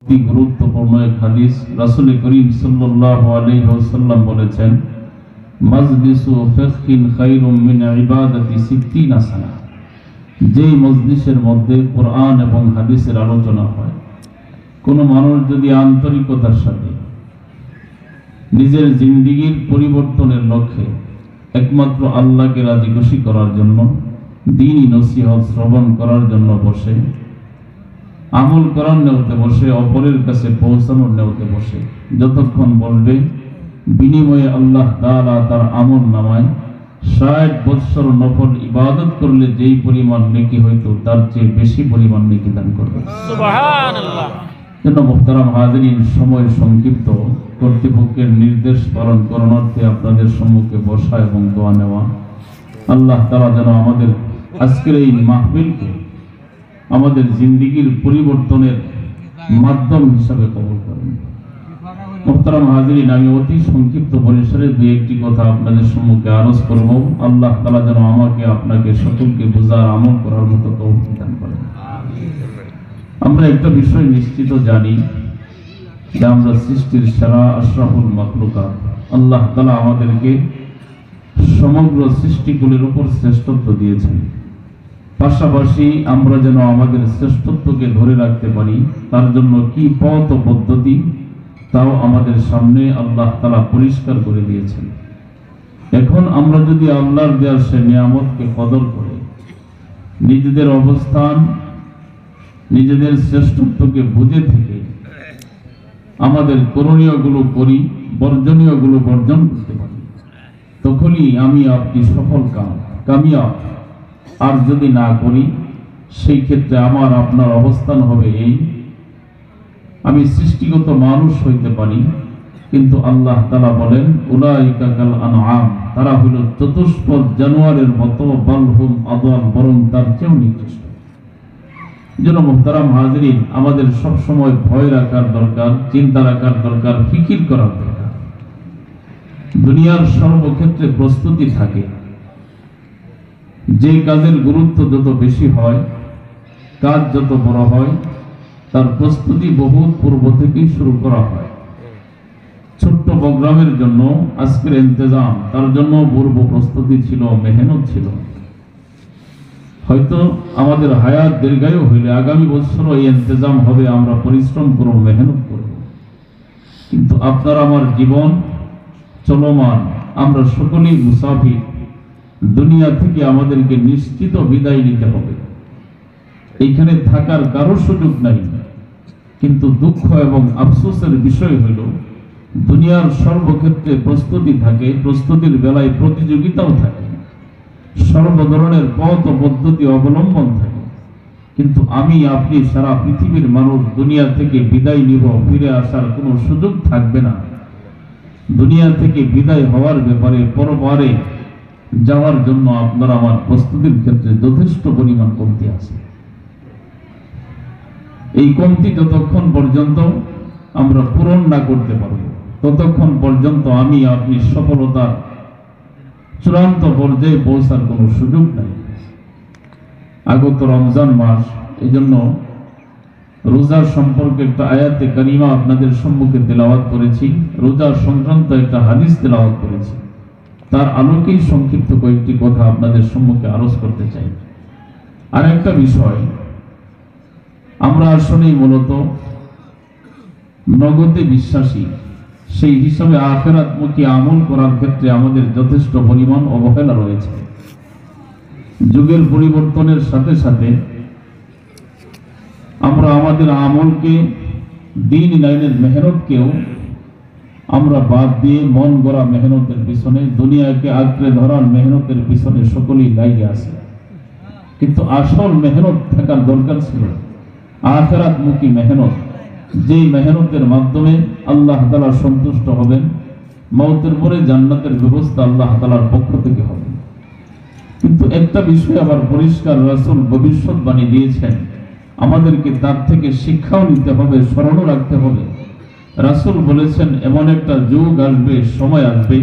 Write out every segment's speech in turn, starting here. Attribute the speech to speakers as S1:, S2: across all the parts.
S1: অতি গুরুত্বপূর্ণ এক হাদিস। রাসূল করিম সাল্লাল্লাহু আলাইহি ওয়াসাল্লাম বলেছেন, মাজলিসু ফিকহিন খায়রুম মিন ইবাদাতি 60 সানা। যেই মজলিসের মধ্যে কোরআন এবং হাদিসের আলোচনা হয়, কোনো মানুষ যদি আন্তরিকতার সাথে নিজের জিন্দেগীর পরিবর্তনের লক্ষ্যে একমাত্র আল্লাহকে রাজি খুশি করার জন্য দ্বীনি নসিহত শ্রবণ করার জন্য বসে, আমল করার নেওতে বসে, অপরের কাছে পৌঁছানোর নেওতে বসে, যতক্ষণ বসবে বিনিময়ে আল্লাহ তাআলা তার আমল নামায় ৬০ বৎসর নফল ইবাদত করলে যেই পরিমাণ নেকি হইতো তার চেয়ে বেশি পরিমাণ নেকি দান করবে। সুবহানাল্লাহ। জন্য মুহতারাম হাজিরিন, সময় সংক্ষিপ্ত, কর্তৃপক্ষের নির্দেশ পালন করণার্থে আপনাদের সম্মুখে বসা এবং দোয়া নেওয়া। আল্লাহ তাআলা যেন আমাদের আজকের এই মাহফিলকে আমাদের জিন্দেগীর পরিবর্তনের মাধ্যম হিসাবে কবুল করেন। মুহতারাম হাজিরিন, আমি অতি সংক্ষিপ্ত পরিসরে দুই একটি কথা আপনাদের সম্মুখে আরজ করব। আল্লাহ তাআলা যেন আমাকে আপনাকে সকলকে বোঝার আমল করার মতো তৌফিক দান করেন। আমরা একটা বিষয় নিশ্চিত জানি যে আমরা সৃষ্টির সেরা আশরাফুল মাখলুকাত। আল্লাহ তাআলা আমাদেরকে সমগ্র সৃষ্টিগুলির উপর শ্রেষ্ঠত্ব দিয়েছেন। পাশাপাশি আমরা যেন আমাদের শ্রেষ্ঠত্বকে ধরে রাখতে পারি, তার জন্য কি পথ ও পদ্ধতি তাও আমাদের সামনে আল্লাহ তাআলা পরিষ্কার করে দিয়েছেন। এখন আমরা যদি আল্লাহর দেওয়া সে নিয়ামতকে কদর করে নিজেদের অবস্থান, নিজেদের শ্রেষ্ঠত্বকে বুঝে থেকে আমাদের করণীয়গুলো করি, বর্জনীয়গুলো বর্জন করতে পারি, তখনই আমি আপনি সফল কামিয়াব। আর যদি না করি, সেই ক্ষেত্রে আমার আপনার অবস্থান হবে এই, আমি সৃষ্টিগত মানুষ হইতে পারি, কিন্তু আল্লাহ তাআলা বলেন উলাইকা কাল আনআম, তারা হলো চতুষ্পদ জানোয়ারের মতো, বালহুম আদাল, বরং তার চেয়েও নিকৃষ্ট। যেন মুহতারাম হাজিরিন, আমাদের সব সময় ভয় রাখার দরকার, চিন্তা রাখার দরকার, ফিকির করার দরকার। দুনিয়ার সর্বক্ষেত্রে প্রস্তুতি থাকে। যে কাজের গুরুত্ব যত বেশি হয়, কাজ যত বড় হয়, তার প্রস্তুতি বহু পূর্ব থেকেই শুরু করা হয়। ছোট্ট প্রোগ্রামের জন্য আজকের ইন্তজাম, তার জন্য পূর্ব প্রস্তুতি ছিল, মেহনত ছিল। হয়তো আমাদের হায়াত দীর্ঘায়ু হইলে আগামী বছরও এই ইন্তজাম হবে, আমরা পরিশ্রম করব, মেহনত করব। কিন্তু আপনার আমার জীবন চলমান, আমরা সকলেই মুসাফির। দুনিয়া থেকে আমাদেরকে নিশ্চিত বিদায় নিতে হবে। এইখানে থাকার কারো সুযোগ নাই। কিন্তু দুঃখ এবং আফসোসের বিষয় হইল, দুনিয়ার সর্বক্ষেত্রে প্রস্তুতি থাকে, প্রস্তুতির বেলায় প্রতিযোগিতাও থাকে, সর্ব ধরনের পথ ও পদ্ধতি অবলম্বন থাকে। কিন্তু আমি আপনি সারা পৃথিবীর মানুষ দুনিয়া থেকে বিদায় নিব, ফিরে আসার কোনো সুযোগ থাকবে না। দুনিয়া থেকে বিদায় হওয়ার ব্যাপারে পরবারে যাওয়ার জন্য আপনার আমার প্রস্তুতির ক্ষেত্রে যথেষ্ট পরিমাণ কমতি আছে। এই কমতি যতক্ষণ পর্যন্ত আমরা পূরণ না করতে পারব, ততক্ষণ পর্যন্ত আমি আপনি সফলতার চূড়ান্ত পর্যায়ে পৌঁছার কোনো সুযোগ নাই। আগত রমজান মাস, এই জন্য রোজার সম্পর্কে একটা আয়াতে কারিমা আপনাদের সম্মুখে তেলাওয়াত করেছি, রোজার সংক্রান্ত একটা হাদিস তেলাওয়াত করেছি। তার আলোকেই সংক্ষিপ্ত কয়েকটি কথা আপনাদের সম্মুখে আরজ করতে চাই। আর একটা বিষয়, আমরা আসলেই মূলত নগদে বিশ্বাসী, সেই হিসাবে আখিরাতমুখী আমল করার ক্ষেত্রে আমাদের যথেষ্ট পরিমাণ অবহেলা রয়েছে। যুগের পরিবর্তনের সাথে সাথে আমরা আমাদের আমলকে, দিন লাইনের মেহনতকেও আমরা বাদ দিয়ে মন গড়া মেহনতের পিছনে, দুনিয়াকে আঁকড়ে ধরার মেহনতের পিছনে সকলেই লাগে আছে। কিন্তু আসল মেহনত থাকার দরকার ছিল আখিরাতমুখী মেহনত, যেই মেহনতের মাধ্যমে আল্লাহ তাআলা সন্তুষ্ট হবেন, মওতের পরে জান্নাতের ব্যবস্থা আল্লাহ তাআলার পক্ষ থেকে হবে। কিন্তু একটা বিষয় আবার পরিষ্কার, রাসূল ভবিষ্যৎবাণী দিয়েছেন, আমাদেরকে তার থেকে শিক্ষাও নিতে হবে, স্মরণও রাখতে হবে। রাসূল বলেছেন, এমন একটা যুগ আসবে, সময় আসবে,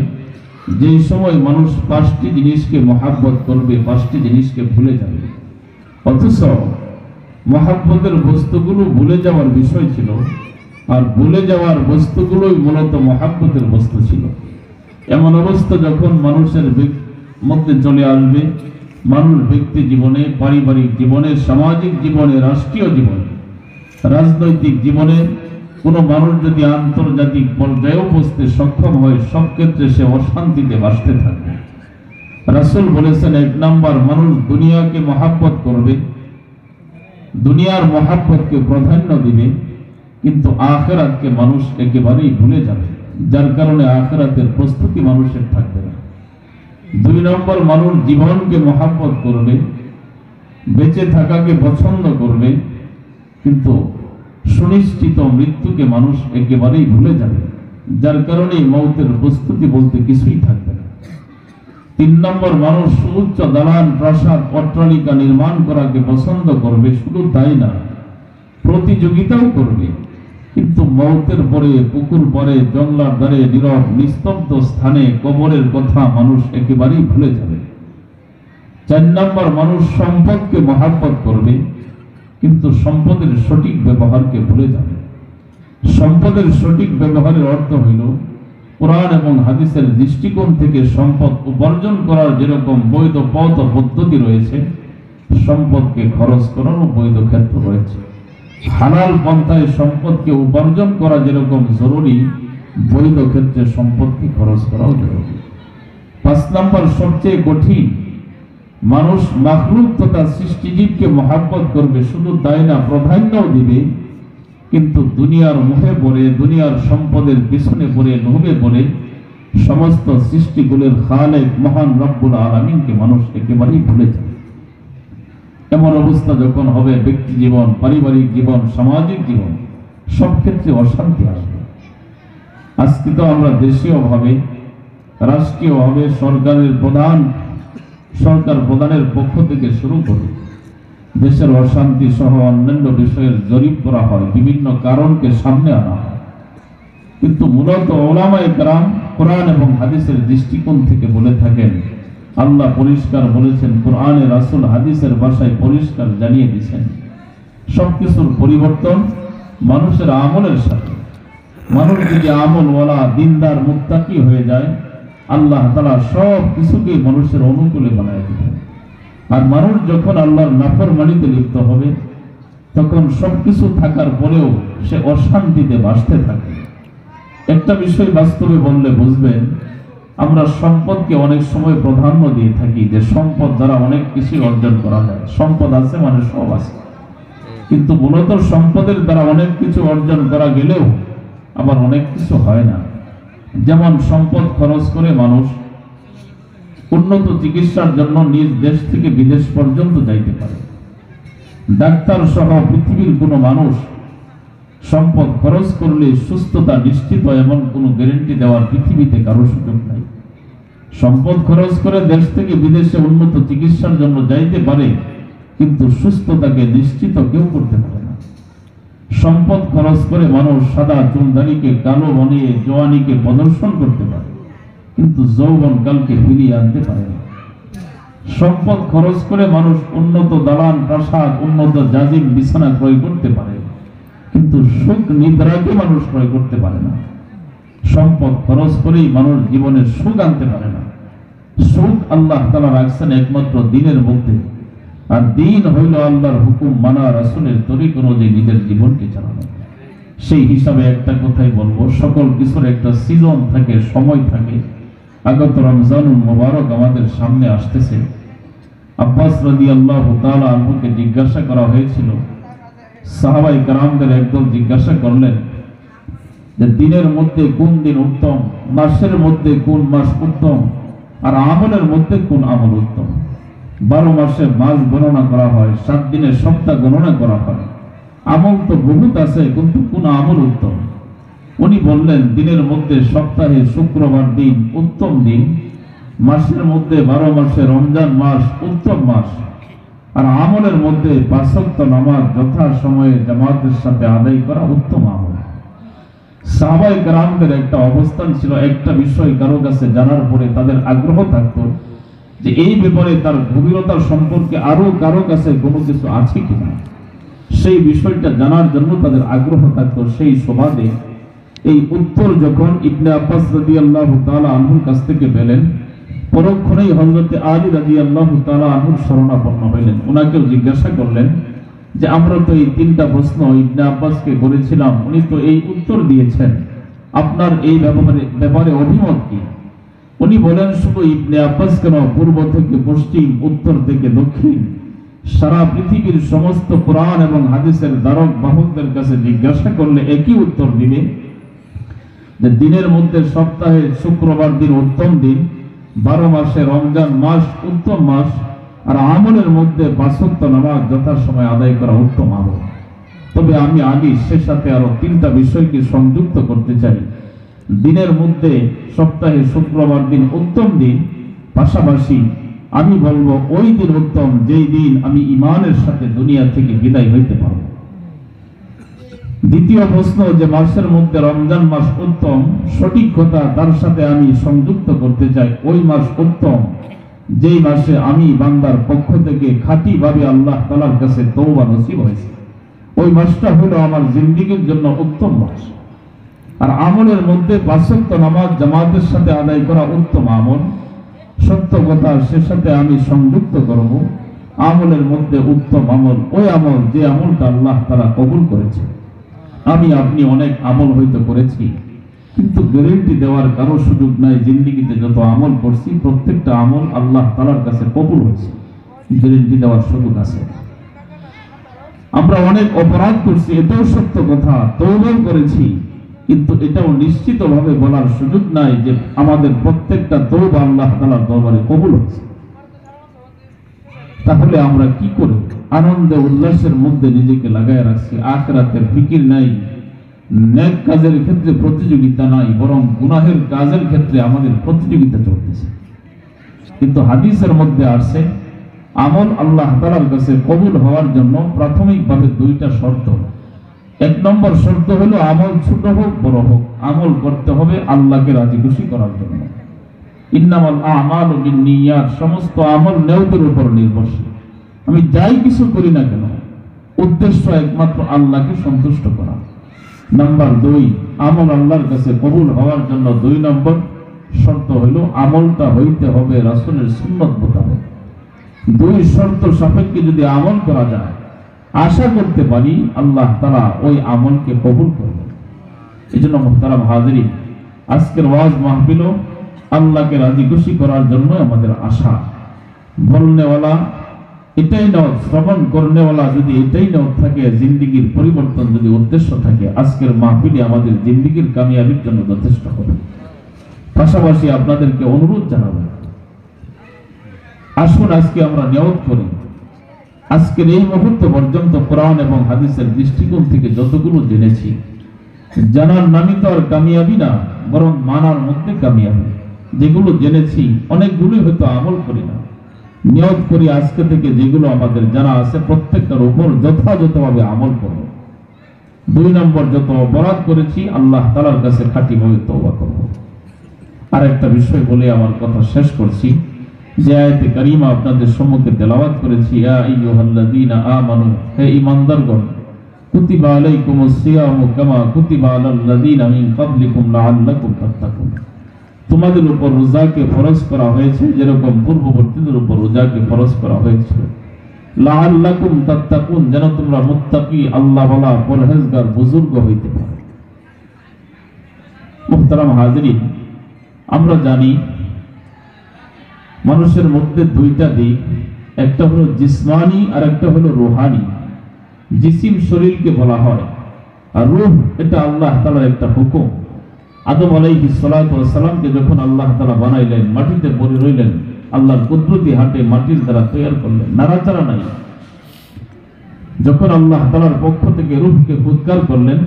S1: যেই সময় মানুষ 5টি জিনিসকে মহাব্বত করবে, 5টি জিনিসকে ভুলে যাবে। অথচ মহাব্বতের বস্তুগুলো ভুলে যাওয়ার বিষয় ছিল আর ভুলে যাওয়ার বস্তুগুলোই মূলত মহাব্বতের বস্তু ছিল। এমন অবস্থা যখন মানুষের মধ্যে চলে আসবে, মানুষ ব্যক্তি জীবনে, পারিবারিক জীবনে, সামাজিক জীবনে, রাষ্ট্রীয় জীবনে, রাজনৈতিক জীবনে কোনো মানুষ যদি আন্তর্জাতিক পর্যায়েও পৌঁছতে সক্ষম হয়, সব ক্ষেত্রে সে অশান্তিতে বাঁচতে থাকবে। রাসূল বলেছেন, 1 নাম্বার, মানুষ দুনিয়াকে মহাব্বত করবে, দুনিয়ার মহাব্বতকে প্রাধান্য দিবে, কিন্তু আখিরাতকে মানুষ একেবারেই ভুলে যাবে, যার কারণে আখিরাতের প্রস্তুতি মানুষের থাকবে না। 2 নম্বর, মানুষ জীবনকে মহাব্বত করবে, বেঁচে থাকাকে পছন্দ করবে, কিন্তু সুনিশ্চিত মৃত্যুকে মানুষ একেবারেই ভুলে যাবে, যার কারণে মৌতের প্রস্তুতি বলতে কিছুই থাকবে না। 3 নম্বর, মানুষ সুউচ্চ দালান, প্রাসাদ, অট্টালিকা নির্মাণ করাকে পছন্দ করবে, শুধু তাই না, প্রতিযোগিতাও করবে, কিন্তু মৌতের পরে, পুকুর পরে, জঙ্গলার ধারে, নীরব নিস্তব্ধ স্থানে কবরের কথা মানুষ একেবারেই ভুলে যাবে। 4 নম্বর, মানুষ সম্পদকে মহাব্বত করবে, কিন্তু সম্পদের সঠিক ব্যবহারকে ভুলে যাবে। সম্পদের সঠিক ব্যবহারের অর্থ হইল, কোরআন এবং হাদিসের দৃষ্টিকোণ থেকে সম্পদ উপার্জন করার যেরকম বৈধ পথ ও পদ্ধতি রয়েছে, সম্পদকে খরচ করারও বৈধ ক্ষেত্র রয়েছে। হালাল পন্থায় সম্পদকে উপার্জন করা যেরকম জরুরি, বৈধ ক্ষেত্রে সম্পদকে খরচ করাও জরুরি। 5 নম্বর, সবচেয়ে কঠিন, মানুষ মাখলুক তথা সৃষ্টিজীবকে মহাব্বত করবে, শুধু তাই না, প্রাধান্যও দিবে, কিন্তু দুনিয়ার মুখে পড়ে, দুনিয়ার সম্পদের পিছনে পড়ে, লোভে পড়ে সমস্ত সৃষ্টিগুলোর খালেক মহান রব্বুল আলামিনকে মানুষ একেবারেই ভুলে যাবে। এমন অবস্থা যখন হবে, ব্যক্তি জীবন, পারিবারিক জীবন, সামাজিক জীবন, সব ক্ষেত্রে অশান্তি আসবে। আজকে তো আমরা দেশীয়ভাবে, রাষ্ট্রীয়ভাবে সরকার প্রধানের পক্ষ থেকে শুরু করে দেশের অশান্তি সহ অন্যান্য বিষয়ের জরিপ করা হয়, বিভিন্ন কারণকে সামনে আনা হয়, কিন্তু মূলত উলামায়ে কেরাম কোরআন এবং হাদিসের দৃষ্টিকোণ থেকে বলে থাকেন, আল্লাহ পরিষ্কার বলেছেন, কোরআনে, রাসূল হাদিসের ভাষায় পরিষ্কার জানিয়ে দিয়েছেন, সবকিছুর পরিবর্তন মানুষের আমলের সাথে। মানুষ যদি আমলওয়ালা, দিনদার, মুত্তাকি হয়ে যায়, আল্লাহ তাআলা সব কিছুকে মানুষের অনুকূলে বানায় দিবেন। আর মানুষ যখন আল্লাহর নাফরমানিতে লিপ্ত হবে, তখন সবকিছু থাকার পরেও সে অশান্তিতে বাঁচতে থাকে। একটা বিষয় বাস্তবে বললে বুঝবেন, আমরা সম্পদকে অনেক সময় প্রাধান্য দিয়ে থাকি, যে সম্পদ দ্বারা অনেক কিছু অর্জন করা যায়, সম্পদ আছে মানে সব আছে, কিন্তু মূলত সম্পদের দ্বারা অনেক কিছু অর্জন করা গেলেও আবার অনেক কিছু হয় না। যেমন সম্পদ খরচ করে মানুষ উন্নত চিকিৎসার জন্য নিজ দেশ থেকে বিদেশ পর্যন্ত যাইতে পারে। ডাক্তার সহ পৃথিবীর কোনো মানুষ সম্পদ খরচ করলে সুস্থতা নিশ্চিত, এমন কোনো গ্যারান্টি দেওয়ার পৃথিবীতে কারো সুযোগ নাই। সম্পদ খরচ করে দেশ থেকে বিদেশে উন্নত চিকিৎসার জন্য যাইতে পারে, কিন্তু সুস্থতাকে নিশ্চিত কেউ করতে পারে না। সম্পদ খরচ করে মানুষ সাদা চুলদারিকে কালো বানিয়ে জওয়ানিকে প্রদর্শন করতে পারে, কিন্তু যৌবন কালকে ফিরিয়ে আনতে পারে না। সম্পদ খরচ করে মানুষ উন্নত দালান, প্রাসাদ, উন্নত জাজিম, বিছানা ক্রয় করতে পারে, কিন্তু সুখ নিদ্রাকে মানুষ ক্রয় করতে পারে না। সম্পদ খরচ করেই মানুষ জীবনের সুখ আনতে পারে না। সুখ আল্লাহ তাআলা রাখছেন একমাত্র দিনের মধ্যে, আর দিন হইল আল্লাহর হুকুম মানা, রাসূলের তরিক অনুযায়ী নিজের জীবনকে চালানো। সেই হিসাবে একটা কথাই বলবো, সকল কিছুর একটা সিজন থাকে, সময় থাকে। আগত রমজানুল মুবারক আমাদের সামনে আসতেছে। আব্বাস রাদিয়াল্লাহু তাআলা আনহুকে জিজ্ঞাসা করা হয়েছিল, সাহাবায়ে কেরামদের একদল জিজ্ঞাসা করলেন যে দিনের মধ্যে কোন দিন উত্তম, মাসের মধ্যে কোন মাস উত্তম, আর আমলের মধ্যে কোন আমল উত্তম। 12 মাসে মাস গণনা করা হয়, 7 দিনে সপ্তাহ গণনা করা হয়, আমল তো বহুত আছে, কিন্তু কোন আমল উত্তম? উনি বললেন, দিনের মধ্যে সপ্তাহে শুক্রবার দিন উত্তম দিন, মাসের মধ্যে 12 মাসে রমজান মাস উত্তম মাস, আর আমলের মধ্যে 5 ওয়াক্ত নামাজ যথা সময়ে জামাতের সাথে আদায় করা উত্তম আমল। সাহাবায়ে কেরামদের একটা অবস্থান ছিল, একটা বিষয় কারো কাছে জানার পরে তাদের আগ্রহ থাকতো যে এই ব্যাপারে তার গভীরতা সম্পর্কে আরো কারো কাছে কোনো কিছু আছে কিনা। সেই বিষয়টা জানার জন্য তাদের আগ্রহ থাকতো। সেই সুবাদে এই উত্তর যখন ইবনে আব্বাস রাদিয়াল্লাহু তাআলা আনহুর কাছ থেকে পেলেন, পরক্ষণেই হযরত আলী রাদিয়াল্লাহু তাআলা আনহুর শরণাপন্ন হইলেন। ওনাকেও জিজ্ঞাসা করলেন যে আমরা তো এই তিনটা প্রশ্ন ইবনে আব্বাসকে করেছিলাম, উনি তো এই উত্তর দিয়েছেন, আপনার এই ব্যাপারে অভিমত কি? উনি বলেন, শুধু ইবনে আব্বাস কেন, পূর্ব থেকে পশ্চিম, উত্তর থেকে দক্ষিণ, সারা পৃথিবীর সমস্ত কোরআন এবং হাদিসের ধারক বাহকদের কাছে জিজ্ঞাসা করলে একই উত্তর দিবে যে দিনের মধ্যে সপ্তাহে শুক্রবার দিন উত্তম দিন, 12 মাসে রমজান মাস উত্তম মাস, আর আমলের মধ্যে 5 ওয়াক্ত নামাজ যথাসময়ে আদায় করা উত্তম আমল। তবে আমি আলী সে সাথে আরো 3টা বিষয়কে সংযুক্ত করতে চাই। দিনের মধ্যে সপ্তাহে শুক্রবার দিন উত্তম দিন, পাশাপাশি আমি বলবো ওই দিন উত্তম যেই দিন আমি ঈমানের সাথে দুনিয়া থেকে বিদায় হইতে পারব। দ্বিতীয় প্রশ্ন যে মাসের মধ্যে রমজান মাস উত্তম, সঠিক কথা, তার সাথে আমি সংযুক্ত করতে চাই ওই মাস উত্তম যেই মাসে আমি বান্দার পক্ষ থেকে খাঁটি ভাবে আল্লাহ তাআলার কাছে তওবা নসিব হয়েছে। ওই মাসটা হলো আমার জিন্দেগীর জন্য উত্তম মাস। আর আমলের মধ্যে 5 ওয়াক্ত নামাজ জামাতের সাথে আদায় করা উত্তম আমল। সত্য কথা, সে সাথে আমি সংযুক্ত করব আমলের মধ্যে উত্তম আমল ওই আমল যে আমলটা আল্লাহ তাআলা কবুল করেছে। আমি আপনি অনেক আমল হয়তো করেছি, কিন্তু গ্যারান্টি দেওয়ার কারো সুযোগ নাই জিন্দেগিতে যত আমল করছি প্রত্যেকটা আমল আল্লাহ তাআলার কাছে কবুল হয়েছে, গ্যারান্টি দেওয়ার সুযোগ আছে। আমরা অনেক অপরাধ করছি, এটাও সত্য কথা, তওবা করেছি, কিন্তু এটাও নিশ্চিতভাবে বলার সুযোগ নাই যে আমাদের প্রত্যেকটা তওবা আল্লাহ তাআলার দরবারে কবুল হয়েছে। তাহলে আমরা কি করি? আনন্দে উল্লাসের মধ্যে নিজেকে লাগায় রাখছি, আখিরাতের ফিকির নাই, নেক কাজের ক্ষেত্রে প্রতিযোগিতা নাই, বরং গুনাহের কাজের ক্ষেত্রে আমাদের প্রতিযোগিতা চলতেছে। কিন্তু হাদিসের মধ্যে আসছে আমল আল্লাহ তাআলার কাছে কবুল হওয়ার জন্য প্রাথমিকভাবে 2টা শর্ত। 1 নম্বর শর্ত হলো আমল ছোট হোক বড় হোক, আমল করতে হবে আল্লাহকে রাজি খুশি করার জন্য। ইন্নামাল আমালু বিন্নিয়াত, সমস্ত আমল নিয়তের উপর নির্ভরশীল। আমি যাই কিছু করি না কেন উদ্দেশ্য একমাত্র আল্লাহকে সন্তুষ্ট করা। নাম্বার 2, আমল আল্লাহর কাছে কবুল হওয়ার জন্য 2 নম্বর শর্ত হলো আমলটা হইতে হবে রাসূলের সুন্নাত মোতাবেক। 2 শর্ত সাপেক্ষে যদি আমল করা যায়, আশা করতে পারি আল্লাহ তাআলা ওই আমলকে কবুল করবেন। এজন্য মুহতারাম হাজিরিন, আজকের ওয়াজ মাহফিল আল্লাহকে রাজি খুশি করার জন্য আমাদের আশা। বলনেওয়ালা এটাই নয়, শ্রবণ করনেওয়ালা যদি এটাই নয় থাকে, জিন্দেগীর পরিবর্তন যদি উদ্দেশ্য থাকে, আজকের মাহফিলে আমাদের জিন্দেগীর কামিয়াবির জন্য যথেষ্ট হবে। পাশাপাশি আপনাদেরকে অনুরোধ জানাবো, আসুন আজকে আমরা নিয়ত করি আজকের এই মুহূর্ত পর্যন্ত কোরআন এবং হাদিসের দৃষ্টিকোণ থেকে যতগুলো জেনেছি, জানার নামই তো আর কামিয়াবি না, বরং মানার মধ্যে কামিয়াবি। যেগুলো জেনেছি অনেকগুলোই হয়তো আমল করি না, নিয়ত করি আজকে থেকে যেগুলো আমাদের জানা আছে প্রত্যেকটার উপর যথাযথভাবে আমল করব। 2 নম্বর, যত অপরাধ করেছি আল্লাহ তাআলার কাছে খাঁটিভাবে তওবা করব। আর একটা বিষয় বলে আমার কথা শেষ করছি, যে আয়াতে কারিমা আপনাদের সম্মুখে তেলাওয়াত করেছি, ইয়া আইয়ুহাল্লাযীনা আমানু, হে ঈমানদারগণ, কুতিবা আলাইকুমুস সিয়ামু কামা কুতিবা আলাল্লাযীনা মিন ক্বাবলিকুম লাআল্লাকুম তাত্তাকুন, তোমাদের উপর রোজাকে ফরজ করা হয়েছে যেরকম পূর্ববর্তীদের উপর রোজাকে ফরজ করা হয়েছিল, লাআল্লাকুম তাত্তাকুন, যেন তোমরা মুত্তাকি, আল্লাহওয়ালা, পরহেজগার, বুজুর্গ হইতে পারো। মুহতারাম হাজিরিন, আমরা জানি মানুষের মধ্যে 2টা দিক, একটা হলো জিসমানি আর একটা হলো রূহানি। জিসিম শরীরকে বলা হয়, আর রূহ এটা আল্লাহ তাআলার একটা হুকুম। আদম আলাইহিস সালাতু ওয়াস সালামকে যখন আল্লাহ তাআলা বানাইলেন, মাটিতে পড়ে রইলেন, আল্লাহর কুদরতি হাতে মাটির দ্বারা তৈরি করলেন, নাড়াচাড়া নাই। যখন আল্লাহ তাআলার পক্ষ থেকে রূহকে ফুৎকার করলেন,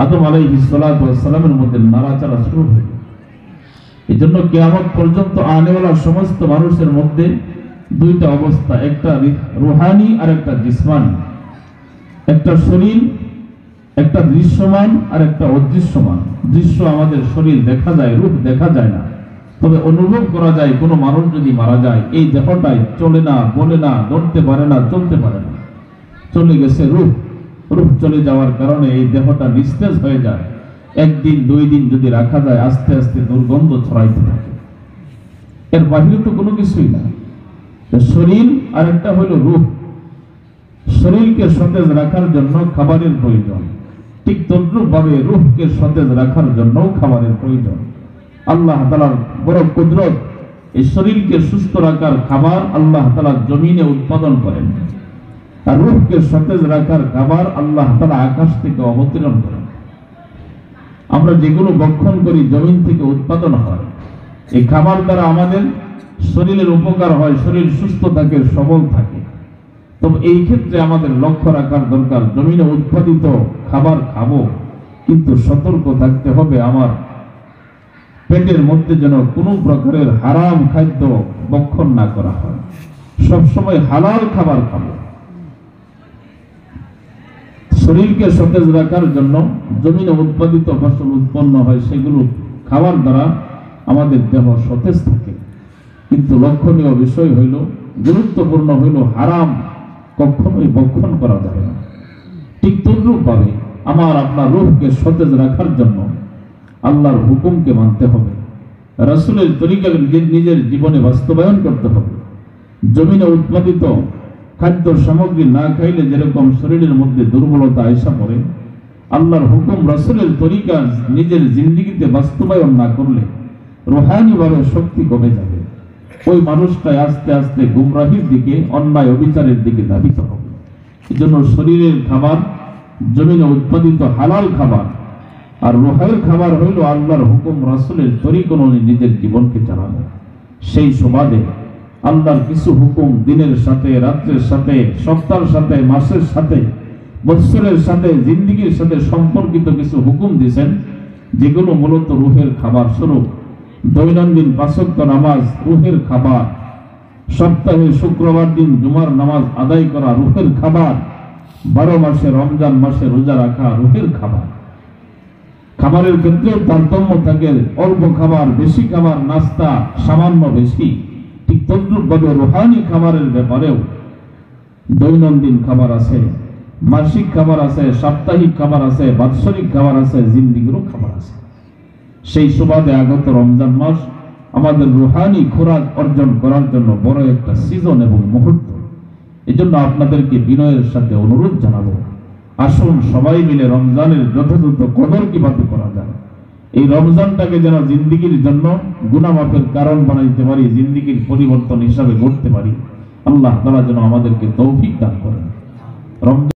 S1: আদম আলাইহিস সালাতু ওয়াস সালামের মধ্যে নাড়াচাড়া শুরু হলো। এজন্য কিয়ামত পর্যন্ত আনেওয়ালা সমস্ত মানুষের মধ্যে 2টা অবস্থা, একটা রূহানি আর একটা জিসমানি। একটা শরীর, একটা দৃশ্যমান আর একটা অদৃশ্যমান। দৃশ্য আমাদের শরীর দেখা যায়, রূপ দেখা যায় না, তবে অনুভব করা যায় কোনো মানুষ যদি মারা যায় এই দেহটাই চলে না, বলে না, নড়তে পারে না, চলতে পারে না। চলে গেছে রূহ। রূহ চলে যাওয়ার কারণে এই দেহটা নিস্তেজ হয়ে যায়। একদিন 2 দিন যদি রাখা যায় আস্তে আস্তে দুর্গন্ধ ছড়াইতে থাকে। এর বাহিরে তো কোনো কিছুই না। শরীর আর একটা হলো রূহ। শরীরকে সতেজ রাখার জন্য খাবারের প্রয়োজন, ঠিক তদ্রূপভাবে রূহকে সতেজ রাখার জন্য খাবারের প্রয়োজন। আল্লাহ তাআলার বড় কুদরত, এই শরীরকে সুস্থ রাখার খাবার আল্লাহ তাআলা জমিনে উৎপাদন করেন, আর রূহকে সতেজ রাখার খাবার আল্লাহ তাআলা আকাশ থেকে অবতরণ করেন। আমরা যেগুলো ভক্ষণ করি জমিন থেকে উৎপাদন হয়। এই খাবার দ্বারা আমাদের শরীরের উপকার হয়, শরীর সুস্থ থাকে, সবল থাকে। তবে এই ক্ষেত্রে আমাদের লক্ষ্য রাখার দরকার, জমিনে উৎপাদিত খাবার খাবো, কিন্তু সতর্ক থাকতে হবে আমার পেটের মধ্যে যেন কোনো প্রকারের হারাম খাদ্য ভক্ষণ না করা হয়। সবসময় হালাল খাবার খাবো। শরীরকে সতেজ রাখার জন্য জমিনে উৎপাদিত ফসল উৎপন্ন হয়, সেগুলো খাবার দ্বারা আমাদের দেহ সতেজ থাকে। কিন্তু লক্ষণীয় বিষয় হইল, গুরুত্বপূর্ণ হইল, হারাম কখনোই ভক্ষণ করা যাবে না। ঠিক তদ্রূপভাবে আমার আপনার রূহকে সতেজ রাখার জন্য আল্লাহর হুকুমকে মানতে হবে, রাসূলের তরিকাকে নিজের জীবনে বাস্তবায়ন করতে হবে। জমিনে উৎপাদিত খাদ্য সামগ্রী না খাইলে যেরকম শরীরের মধ্যে দুর্বলতা আয়সা পড়ে, আল্লাহর হুকুম রাসূলের তরিকা নিজের জিন্দেগিতে বাস্তবায়ন না করলে রূহানীভাবে শক্তি কমে যাবে। ওই মানুষটাই আস্তে আস্তে গুমরাহির দিকে, অন্যায় অবিচারের দিকে ধাবিত হবে। এজন্য শরীরের খাবার জমিনে উৎপাদিত হালাল খাবার, আর রূহের খাবার হইল আল্লাহর হুকুম রাসূলের তরিকা অনুযায়ী নিজের জীবনকে চালানো। সেই সুবাদে আল্লাহর কিছু হুকুম দিনের সাথে, রাত্রের সাথে, সপ্তাহের সাথে, মাসের সাথে, বৎসরের সাথে, জিন্দেগির সাথে সম্পর্কিত কিছু হুকুম দিয়েছেন, যেগুলো মূলত রূহের খাবার স্বরূপ। দৈনন্দিন 5 ওয়াক্ত নামাজ রূহের খাবার, সপ্তাহে শুক্রবার দিন জুমার নামাজ আদায় করা রূহের খাবার, 12 মাসে রমজান মাসে রোজা রাখা রূহের খাবার। খাবারের ক্ষেত্রেও তারতম্য থাকে, অল্প খাবার, বেশি খাবার, নাস্তা সামান্য বেশি। ঠিক তদ্রূপভাবে রূহানি খাবারের ব্যাপারেও দৈনন্দিন খাবার আছে, মাসিক খাবার আছে, সাপ্তাহিক খাবার আছে, বাৎসরিক খাবার আছে, জিন্দেগিরও খাবার আছে। সেই সুবাদে আগত রমজান মাস আমাদের রূহানি খোরাক অর্জন করার জন্য বড় একটা সিজন এবং মুহূর্ত। এজন্য আপনাদেরকে বিনয়ের সাথে অনুরোধ জানাবো, আসুন সবাই মিলে রমজানের যথাযথ কদর কিভাবে করা যায়, এই রমজানটাকে যেন জিন্দেগির জন্য গুনাহ মাফের কারণ বানাইতে পারি, জিন্দেগির পরিবর্তন হিসাবে গড়তে পারি। আল্লাহ তাআলা যেন আমাদেরকে তৌফিক দান করেন। রমজান